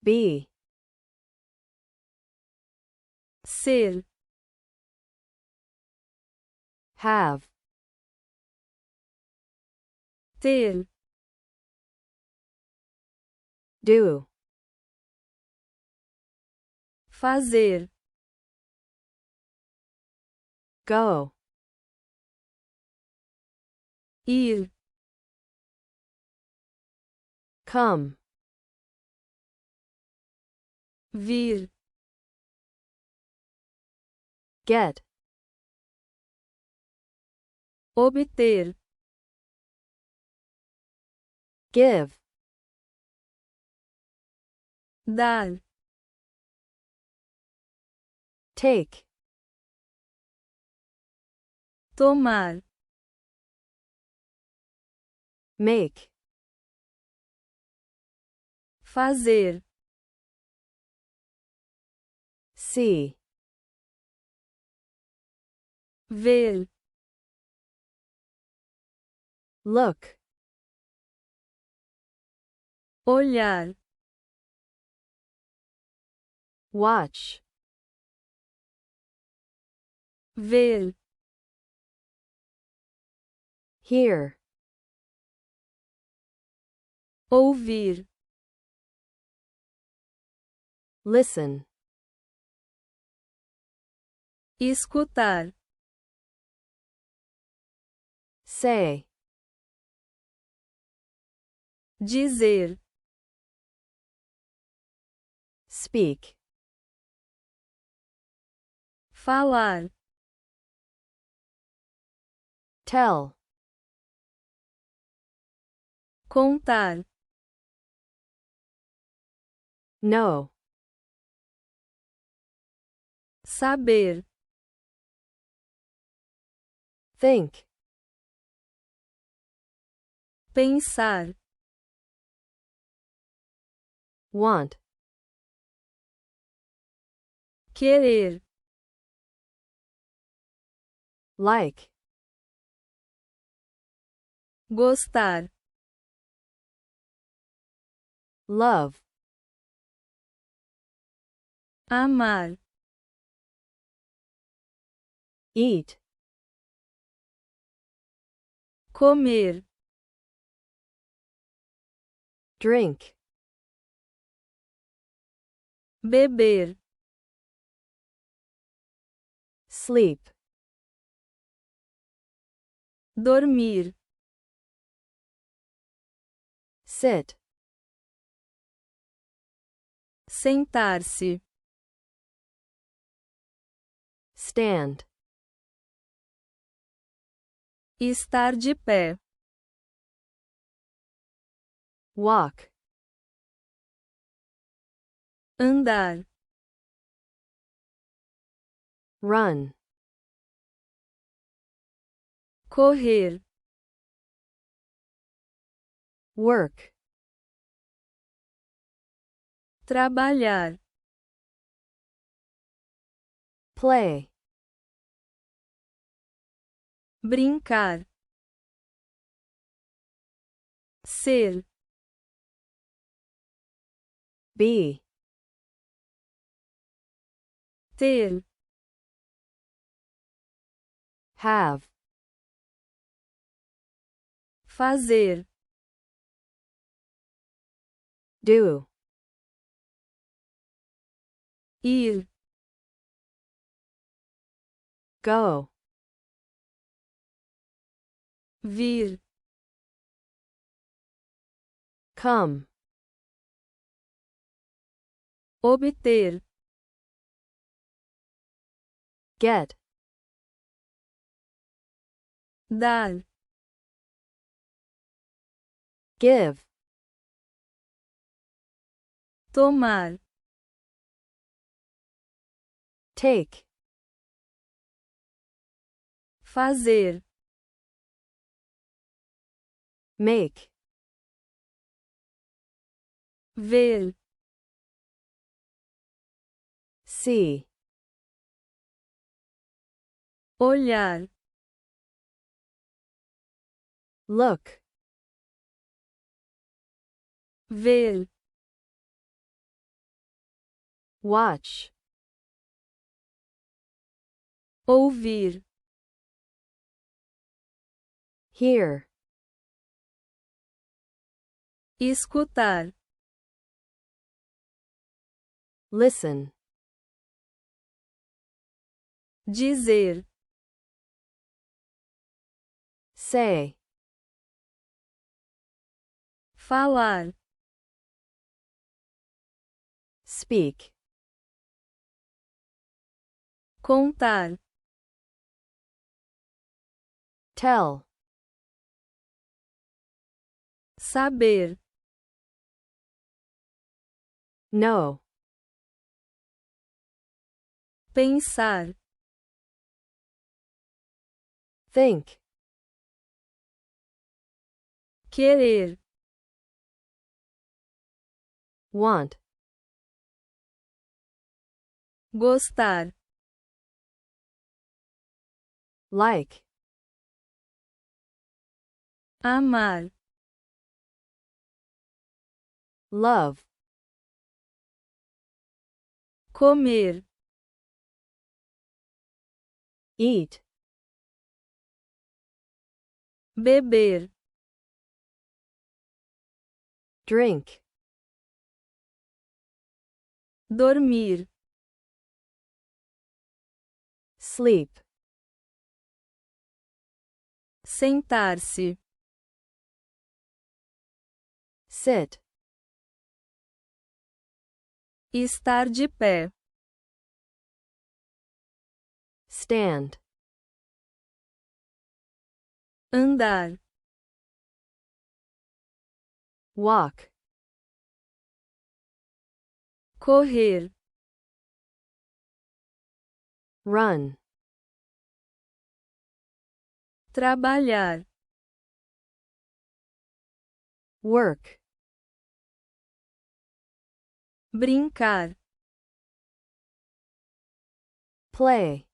be, ser, have, ter, do, fazer, go, ir, come, vir, get, obter, give, dar, take, tomar, make, fazer, see, ver, look, olhar, watch, ver, hear, ouvir, listen, escutar, say, dizer, speak, falar, tell, contar, know, saber, think, pensar, want, querer, like, gostar, love, amar, eat, comer, drink, beber, sleep, dormir, sit, sentar-se, stand, estar de pé, walk, andar, run, correr, work, trabalhar, play, brincar, ser, be, ter, have, fazer, do, ir, go, vir, come, obter, get, dar, give, tomar, take, fazer, make, ver, see, olhar, look, ver, watch, ouvir, hear, escutar, listen, dizer, say, falar, speak, contar, tell, saber, know, pensar, think, querer, want, gostar, like, amar, love, comer, eat, beber, drink, dormir, sleep, sentar-se, sit, estar de pé, stand, andar, walk, correr, run, trabalhar, work, brincar, play,